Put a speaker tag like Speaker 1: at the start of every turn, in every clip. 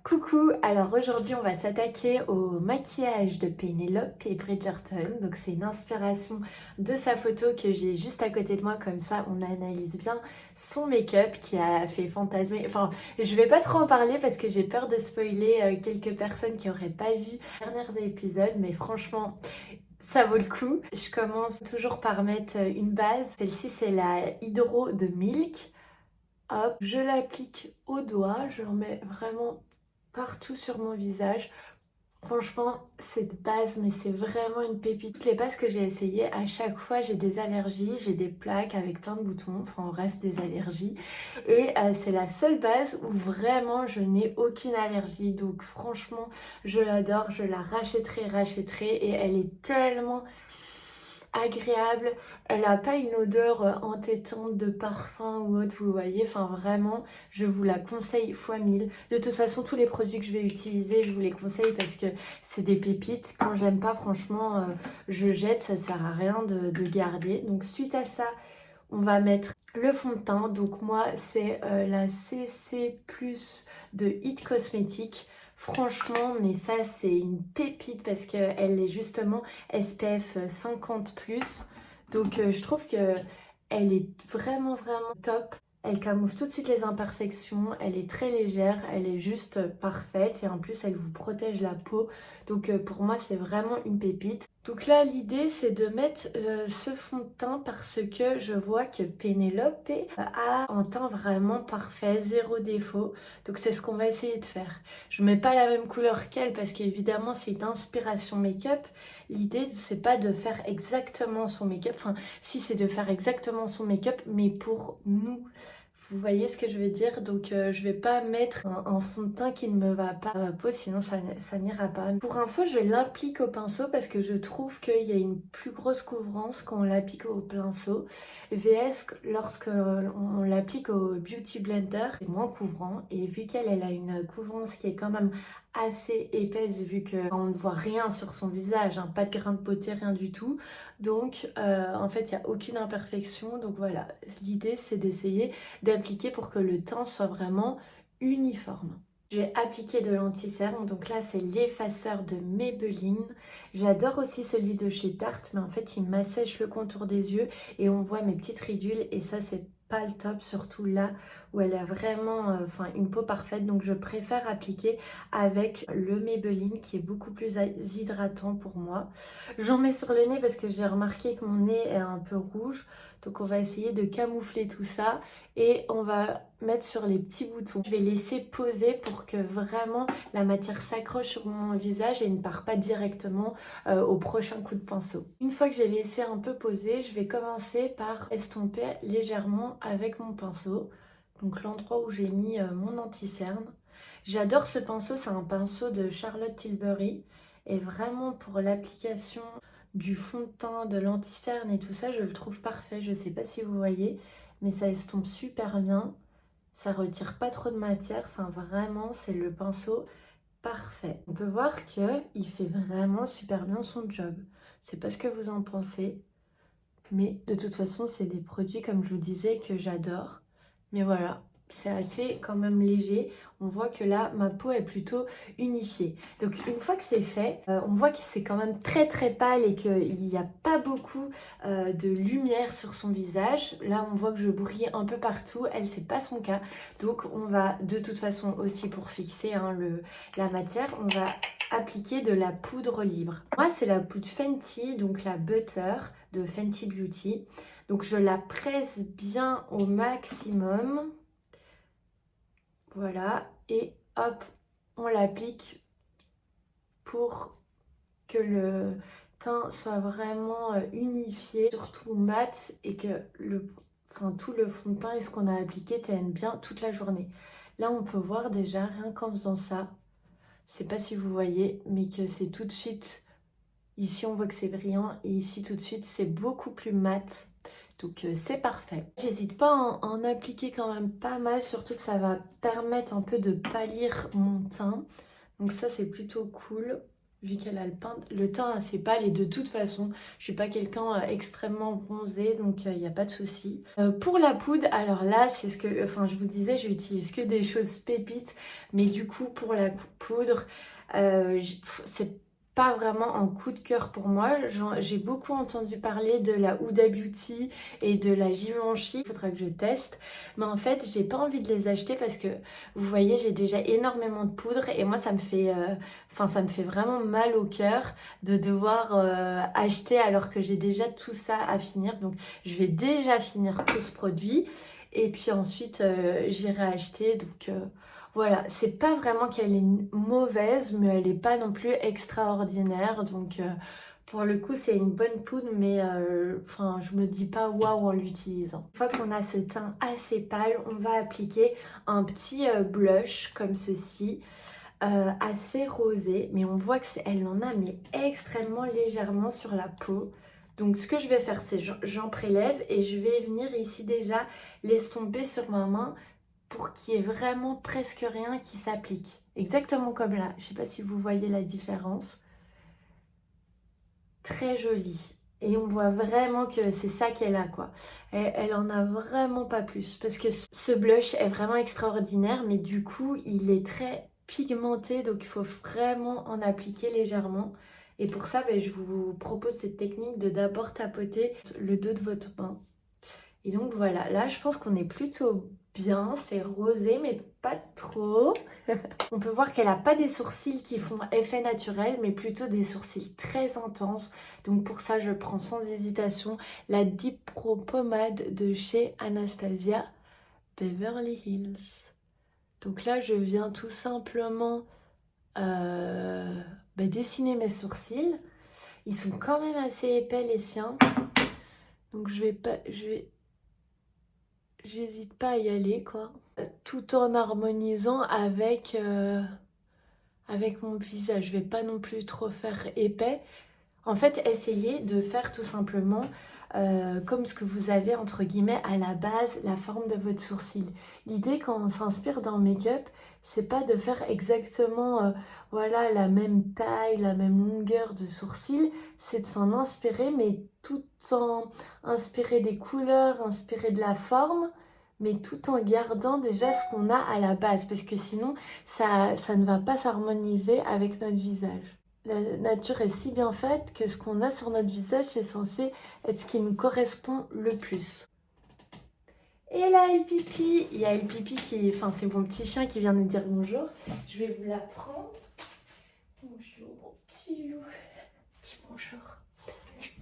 Speaker 1: Coucou, alors aujourd'hui on va s'attaquer au maquillage de Penelope et Bridgerton. Donc c'est une inspiration de sa photo que j'ai juste à côté de moi, comme ça on analyse bien son make-up qui a fait fantasmer. Enfin, je vais pas trop en parler parce que j'ai peur de spoiler quelques personnes qui auraient pas vu les derniers épisodes, mais franchement ça vaut le coup. Je commence toujours par mettre une base. Celle-ci c'est la Hydro de Milk. Hop, je l'applique au doigt, je en mets vraiment partout sur mon visage. Franchement, cette base, mais c'est vraiment une pépite. Toutes les bases que j'ai essayées, à chaque fois, j'ai des allergies, j'ai des plaques avec plein de boutons, enfin bref, des allergies. Et c'est la seule base où vraiment je n'ai aucune allergie. Donc franchement, je l'adore, je la rachèterai, et elle est tellement agréable. Elle n'a pas une odeur entêtante de parfum ou autre, vous voyez. Enfin, vraiment, je vous la conseille fois 1000. De toute façon, tous les produits que je vais utiliser, je vous les conseille parce que c'est des pépites. Quand j'aime pas, franchement, je jette. Ça sert à rien de garder. Donc, suite à ça, on va mettre le fond de teint. Donc, moi, c'est la CC Plus de It Cosmetics. Franchement, mais ça c'est une pépite parce qu'elle est justement SPF 50+. Donc je trouve que elle est vraiment top. Elle camoufle tout de suite les imperfections, elle est très légère, elle est juste parfaite et en plus elle vous protège la peau. Donc pour moi c'est vraiment une pépite. Donc là l'idée c'est de mettre ce fond de teint parce que je vois que Penelope a un teint vraiment parfait, zéro défaut. Donc c'est ce qu'on va essayer de faire. Je mets pas la même couleur qu'elle parce qu'évidemment c'est une inspiration make-up. L'idée c'est pas de faire exactement son make-up, enfin si c'est de faire exactement son make-up mais pour nous. Vous voyez ce que je veux dire? Donc je vais pas mettre un fond de teint qui ne me va pas à ma peau, sinon ça n'ira pas. Pour info, je l'applique au pinceau parce que je trouve qu'il y a une plus grosse couvrance quand on l'applique au pinceau. VS, lorsque on l'applique au Beauty Blender, c'est moins couvrant. Et vu qu'elle a une couvrance qui est quand même assez épaisse, vu qu'on ne voit rien sur son visage, hein, pas de grain de beauté, rien du tout. Donc en fait, il n'y a aucune imperfection. Donc voilà, l'idée c'est d'essayer d'appliquer pour que le teint soit vraiment uniforme. Je vais appliquer de l'anti-cerne, donc là c'est l'effaceur de Maybelline. J'adore aussi celui de chez Tarte, mais en fait il m'assèche le contour des yeux et on voit mes petites ridules et ça c'est pas le top, surtout là où elle a vraiment une peau parfaite. Donc je préfère appliquer avec le Maybelline qui est beaucoup plus hydratant pour moi. J'en mets sur le nez parce que j'ai remarqué que mon nez est un peu rouge. Donc on va essayer de camoufler tout ça et on va mettre sur les petits boutons. Je vais laisser poser pour que vraiment la matière s'accroche sur mon visage et ne part pas directement au prochain coup de pinceau. Une fois que j'ai laissé un peu poser, je vais commencer par estomper légèrement avec mon pinceau. Donc l'endroit où j'ai mis mon anti-cerne. J'adore ce pinceau, c'est un pinceau de Charlotte Tilbury. Et vraiment pour l'application du fond de teint, de l'anti-cerne et tout ça, je le trouve parfait. Je sais pas si vous voyez, mais ça estompe super bien. Ça retire pas trop de matière. Enfin, vraiment, c'est le pinceau parfait. On peut voir que il fait vraiment super bien son job. C'est pas ce que vous en pensez. Mais de toute façon, c'est des produits, comme je vous disais, que j'adore. Mais voilà, c'est assez quand même léger. On voit que là, ma peau est plutôt unifiée. Donc une fois que c'est fait, on voit que c'est quand même très pâle et qu'il n'y a pas beaucoup de lumière sur son visage. Là, on voit que je brille un peu partout. Elle, c'est pas son cas. Donc on va de toute façon aussi pour fixer la matière, on va appliquer de la poudre libre. Moi, c'est la poudre Fenty, donc la Butter de Fenty Beauty. Donc je la presse bien au maximum. Voilà. Et hop, on l'applique pour que le teint soit vraiment unifié, surtout mat, et que tout le fond de teint et ce qu'on a appliqué tienne bien toute la journée. Là, on peut voir déjà, rien qu'en faisant ça, je sais pas si vous voyez, mais que c'est tout de suite, ici on voit que c'est brillant, et ici tout de suite c'est beaucoup plus mat. Donc c'est parfait. J'hésite pas à en appliquer quand même pas mal, surtout que ça va permettre un peu de pâlir mon teint. Donc ça c'est plutôt cool. vu qu'elle a le teint assez pâle et de toute façon, je suis pas quelqu'un extrêmement bronzé, donc il n'y a pas de souci. Pour la poudre, alors là, c'est ce que, enfin je vous disais, j'utilise que des choses pépites, mais du coup pour la poudre, c'est pas vraiment un coup de cœur pour moi. J'ai beaucoup entendu parler de la Huda Beauty et de la Givenchy, il faudra que je teste, mais en fait j'ai pas envie de les acheter parce que vous voyez, j'ai déjà énormément de poudre et moi ça me fait ça me fait vraiment mal au cœur de devoir acheter alors que j'ai déjà tout ça à finir. Donc je vais déjà finir tout ce produit et puis ensuite j'irai acheter. Donc voilà, c'est pas vraiment qu'elle est mauvaise, mais elle est pas non plus extraordinaire. Donc pour le coup, c'est une bonne poudre, mais je me dis pas waouh en l'utilisant. Une fois qu'on a ce teint assez pâle, on va appliquer un petit blush comme ceci. Assez rosé, mais on voit qu'elle en a mais extrêmement légèrement sur la peau. Donc ce que je vais faire, c'est j'en prélève et je vais venir ici déjà l'estomper sur ma main pour qu'il y ait vraiment presque rien qui s'applique. Exactement comme là. Je sais pas si vous voyez la différence. Très jolie. Et on voit vraiment que c'est ça qu'elle a, quoi. Elle en a vraiment pas plus. Parce que ce blush est vraiment extraordinaire, mais du coup, il est très pigmenté, donc il faut vraiment en appliquer légèrement. Et pour ça, je vous propose cette technique de d'abord tapoter le dos de votre main. Et donc voilà, là je pense qu'on est plutôt bien, c'est rosé mais pas trop. On peut voir qu'elle n'a pas des sourcils qui font effet naturel, mais plutôt des sourcils très intenses. Donc pour ça, je prends sans hésitation la Deep Pro Pommade de chez Anastasia Beverly Hills. Donc là, je viens tout simplement dessiner mes sourcils. Ils sont quand même assez épais les siens. Donc j'hésite pas à y aller, quoi. Tout en harmonisant avec mon visage. Je vais pas non plus trop faire épais. En fait, essayez de faire tout simplement comme ce que vous avez entre guillemets à la base, la forme de votre sourcil. L'idée quand on s'inspire dans le make-up, c'est pas de faire exactement voilà, la même taille, la même longueur de sourcil, c'est de s'en inspirer, mais tout en inspirer des couleurs, inspirer de la forme, mais tout en gardant déjà ce qu'on a à la base, parce que sinon ça ne va pas s'harmoniser avec notre visage. La nature est si bien faite que ce qu'on a sur notre visage est censé être ce qui nous correspond le plus. Et là, El Pipi, il y a El Pipi c'est mon petit chien qui vient nous dire bonjour. Je vais vous la prendre. Bonjour, mon petit loup. Dis bonjour.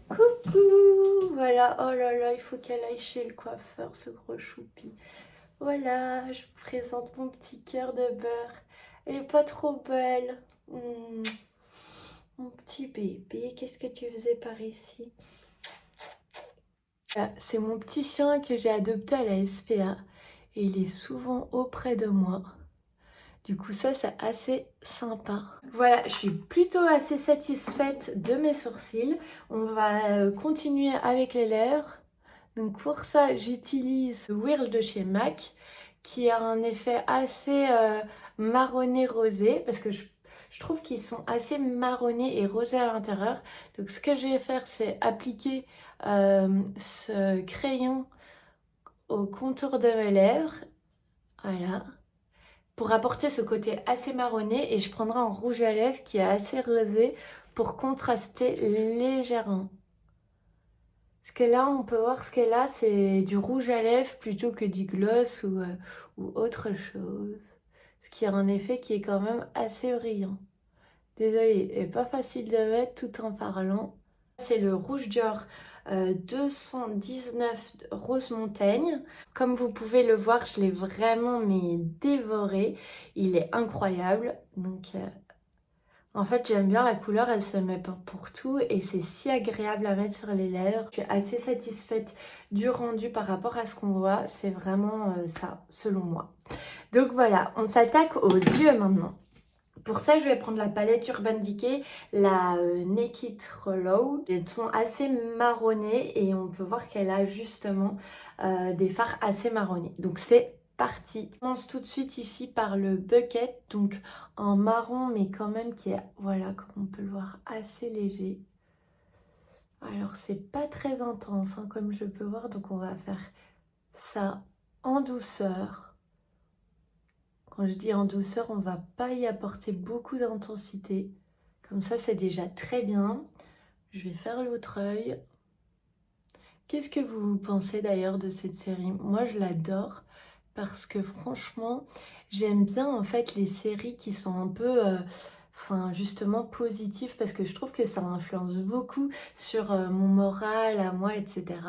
Speaker 1: Coucou. Voilà, oh là là, il faut qu'elle aille chez le coiffeur, ce gros choupi. Voilà, je vous présente mon petit cœur de beurre. Elle est pas trop belle. Mon petit bébé, qu'est-ce que tu faisais par ici? C'est mon petit chien que j'ai adopté à la SPA et il est souvent auprès de moi. Du coup, ça, c'est assez sympa. Voilà, je suis plutôt assez satisfaite de mes sourcils. On va continuer avec les lèvres. Donc pour ça, j'utilise le Whirl de chez MAC qui a un effet assez marronné rosé parce que je trouve qu'ils sont assez marronnés et rosés à l'intérieur. Donc ce que je vais faire, c'est appliquer ce crayon au contour de mes lèvres. Voilà. Pour apporter ce côté assez marronné et je prendrai un rouge à lèvres qui est assez rosé pour contraster légèrement. Parce que là, on peut voir ce qu'elle a, c'est du rouge à lèvres plutôt que du gloss ou autre chose. Ce qui a un effet qui est quand même assez brillant. Désolée, c'est pas facile de mettre tout en parlant. C'est le Rouge Dior 219 Rose Montaigne. Comme vous pouvez le voir, je l'ai vraiment dévoré. Il est incroyable. Donc, en fait, j'aime bien la couleur, elle se met pour tout et c'est si agréable à mettre sur les lèvres. Je suis assez satisfaite du rendu par rapport à ce qu'on voit. C'est vraiment ça, selon moi. Donc voilà, on s'attaque aux yeux maintenant. Pour ça, je vais prendre la palette Urban Decay, la Naked Hollow. Des tons assez marronnés et on peut voir qu'elle a justement des fards assez marronnés. Donc c'est parti. On commence tout de suite ici par le bucket, donc en marron mais quand même qui est, voilà, comme on peut le voir, assez léger. Alors c'est pas très intense hein, comme je peux voir, donc on va faire ça en douceur. Quand je dis en douceur, on va pas y apporter beaucoup d'intensité. Comme ça c'est déjà très bien. Je vais faire l'autre œil. Qu'est-ce que vous pensez d'ailleurs de cette série? Moi je l'adore parce que franchement j'aime bien en fait les séries qui sont un peu enfin justement positives, parce que je trouve que ça influence beaucoup sur mon moral à moi, etc.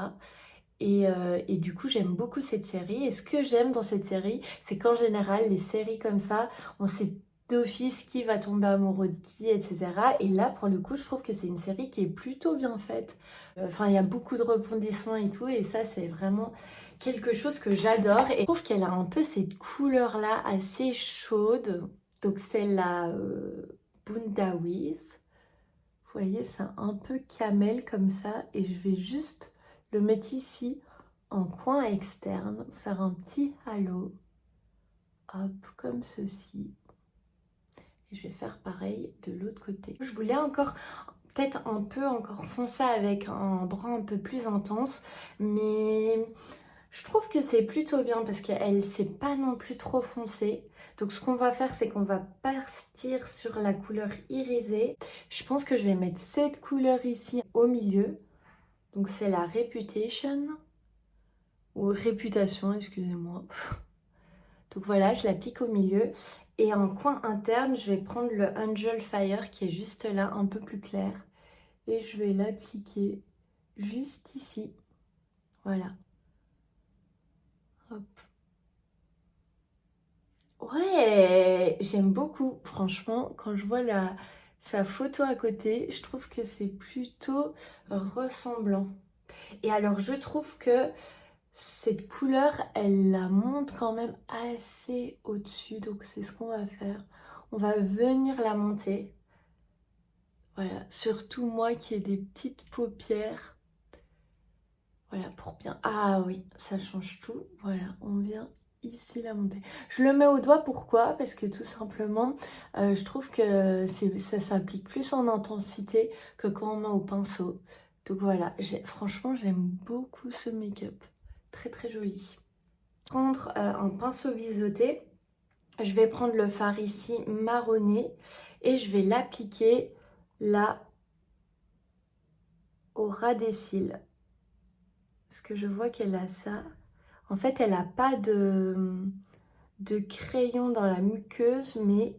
Speaker 1: Et du coup j'aime beaucoup cette série, et ce que j'aime dans cette série c'est qu'en général les séries comme ça on sait d'office qui va tomber amoureux de qui, etc. Et là pour le coup je trouve que c'est une série qui est plutôt bien faite. Enfin il y a beaucoup de rebondissements et tout, et ça c'est vraiment quelque chose que j'adore. Et je trouve qu'elle a un peu cette couleur là assez chaude, donc c'est la Bundawiz. Vous voyez, c'est un peu camel comme ça, et je vais juste le mettre ici en coin externe, faire un petit halo, hop, comme ceci. Et je vais faire pareil de l'autre côté. Je voulais encore, peut-être un peu encore foncer avec un brun un peu plus intense, mais je trouve que c'est plutôt bien parce qu'elle c'est pas non plus trop foncé. Donc ce qu'on va faire, c'est qu'on va partir sur la couleur irisée. Je pense que je vais mettre cette couleur ici au milieu. Donc c'est la Reputation, ou Réputation, excusez-moi. Donc voilà, je l'applique au milieu. Et en coin interne, je vais prendre le Angel Fire qui est juste là, un peu plus clair. Et je vais l'appliquer juste ici. Voilà. Hop. Ouais, j'aime beaucoup. Franchement, quand je vois sa photo à côté, je trouve que c'est plutôt ressemblant. Et alors, je trouve que cette couleur, elle la monte quand même assez au-dessus. Donc, c'est ce qu'on va faire. On va venir la monter. Voilà, surtout moi qui ai des petites paupières. Voilà, pour bien... Ah oui, ça change tout. Voilà, on vient ici la monter. Je le mets au doigt, pourquoi? Parce que tout simplement, je trouve que ça s'applique plus en intensité que quand on met au pinceau. Donc voilà, franchement, j'aime beaucoup ce make-up. Très très joli. Prendre un pinceau biseauté, je vais prendre le fard ici marronné et je vais l'appliquer là au ras des cils. Parce que je vois qu'elle a ça. En fait, elle n'a pas de crayon dans la muqueuse, mais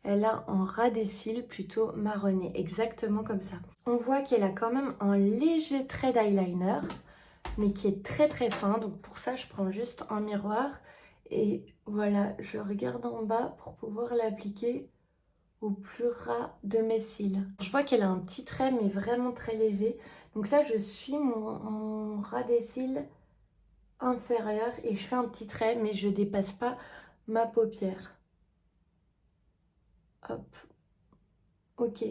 Speaker 1: elle a en ras des cils plutôt marronné, exactement comme ça. On voit qu'elle a quand même un léger trait d'eyeliner, mais qui est très très fin. Donc pour ça, je prends juste un miroir et voilà, je regarde en bas pour pouvoir l'appliquer au plus ras de mes cils. Je vois qu'elle a un petit trait, mais vraiment très léger. Donc là, je suis mon ras des cils inférieur et je fais un petit trait, mais je dépasse pas ma paupière. Hop. Ok.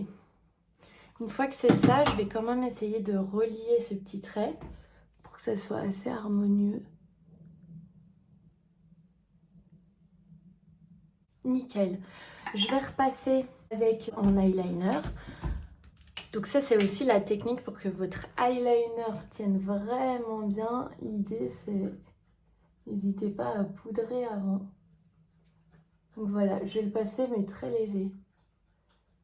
Speaker 1: Une fois que c'est ça, je vais quand même essayer de relier ce petit trait pour que ça soit assez harmonieux. Nickel. Je vais repasser avec mon eyeliner. Donc ça, c'est aussi la technique pour que votre eyeliner tienne vraiment bien. L'idée, c'est n'hésitez pas à poudrer avant. Donc voilà, je vais le passer, mais très léger.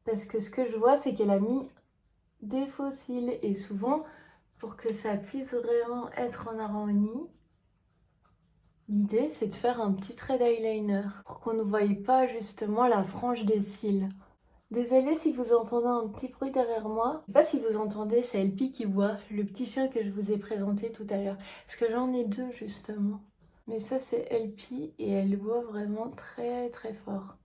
Speaker 1: Parce que ce que je vois, c'est qu'elle a mis des faux cils. Et souvent, pour que ça puisse vraiment être en harmonie, l'idée, c'est de faire un petit trait d'eyeliner pour qu'on ne voie pas justement la frange des cils. Désolée si vous entendez un petit bruit derrière moi. Je sais pas si vous entendez, c'est Elpi qui boit, le petit chien que je vous ai présenté tout à l'heure. Parce que j'en ai deux justement. Mais ça c'est Elpi et elle boit vraiment très très fort.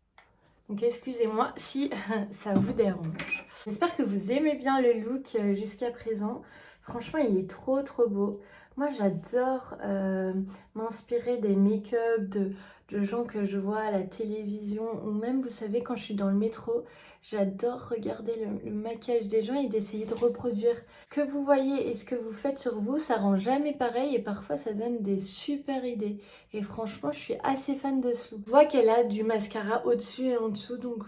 Speaker 1: Donc excusez-moi si ça vous dérange. J'espère que vous aimez bien le look jusqu'à présent. Franchement, il est trop trop beau. Moi, j'adore m'inspirer des make-up de gens que je vois à la télévision ou même, vous savez, quand je suis dans le métro, j'adore regarder le maquillage des gens et d'essayer de reproduire ce que vous voyez et ce que vous faites sur vous. Ça rend jamais pareil et parfois ça donne des super idées. Et franchement, je suis assez fan de ce look. Je vois qu'elle a du mascara au-dessus et en dessous, donc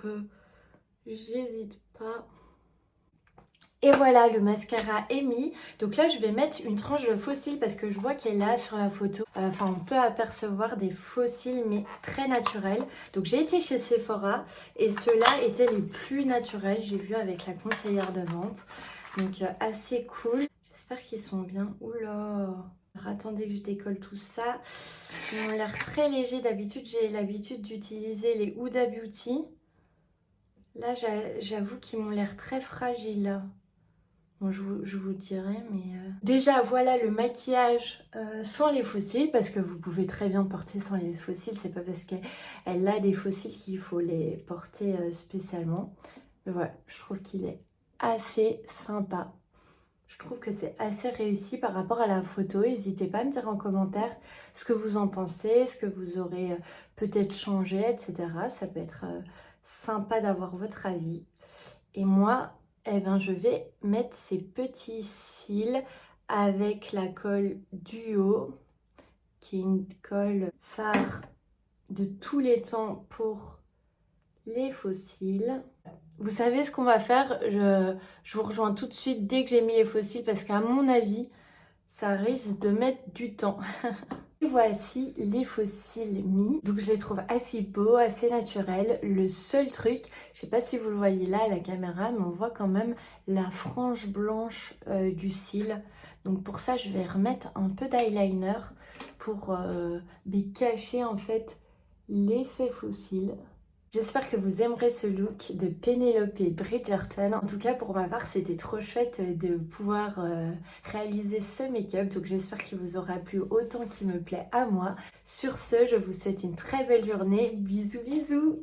Speaker 1: j'hésite pas. Et voilà, le mascara est mis. Donc là, je vais mettre une tranche de faux cils parce que je vois qu'elle est là sur la photo. Enfin, on peut apercevoir des faux cils, mais très naturels. Donc j'ai été chez Sephora et ceux-là étaient les plus naturels. J'ai vu avec la conseillère de vente. Donc assez cool. J'espère qu'ils sont bien. Oula! Alors, attendez que je décolle tout ça. Ils ont l'air très légers. D'habitude, j'ai l'habitude d'utiliser les Huda Beauty. Là, j'avoue qu'ils m'ont l'air très fragiles. Bon, je vous dirai, mais... Déjà, voilà le maquillage sans les faux cils, parce que vous pouvez très bien porter sans les faux cils. C'est pas parce qu'elle a des faux cils qu'il faut les porter spécialement. Mais voilà, je trouve qu'il est assez sympa. Je trouve que c'est assez réussi par rapport à la photo. N'hésitez pas à me dire en commentaire ce que vous en pensez, ce que vous aurez peut-être changé, etc. Ça peut être sympa d'avoir votre avis. Et moi, eh ben, je vais mettre ces petits cils avec la colle Duo, qui est une colle phare de tous les temps pour les faux cils. Vous savez ce qu'on va faire? Je vous rejoins tout de suite dès que j'ai mis les faux cils parce qu'à mon avis, ça risque de mettre du temps. Et voici les faux cils mis. Donc je les trouve assez beaux, assez naturels. Le seul truc, je sais pas si vous le voyez là à la caméra, mais on voit quand même la frange blanche du cil. Donc pour ça, je vais remettre un peu d'eyeliner pour cacher en fait l'effet faux cils. J'espère que vous aimerez ce look de Penelope Bridgerton. En tout cas, pour ma part, c'était trop chouette de pouvoir réaliser ce make-up. Donc j'espère qu'il vous aura plu autant qu'il me plaît à moi. Sur ce, je vous souhaite une très belle journée. Bisous bisous!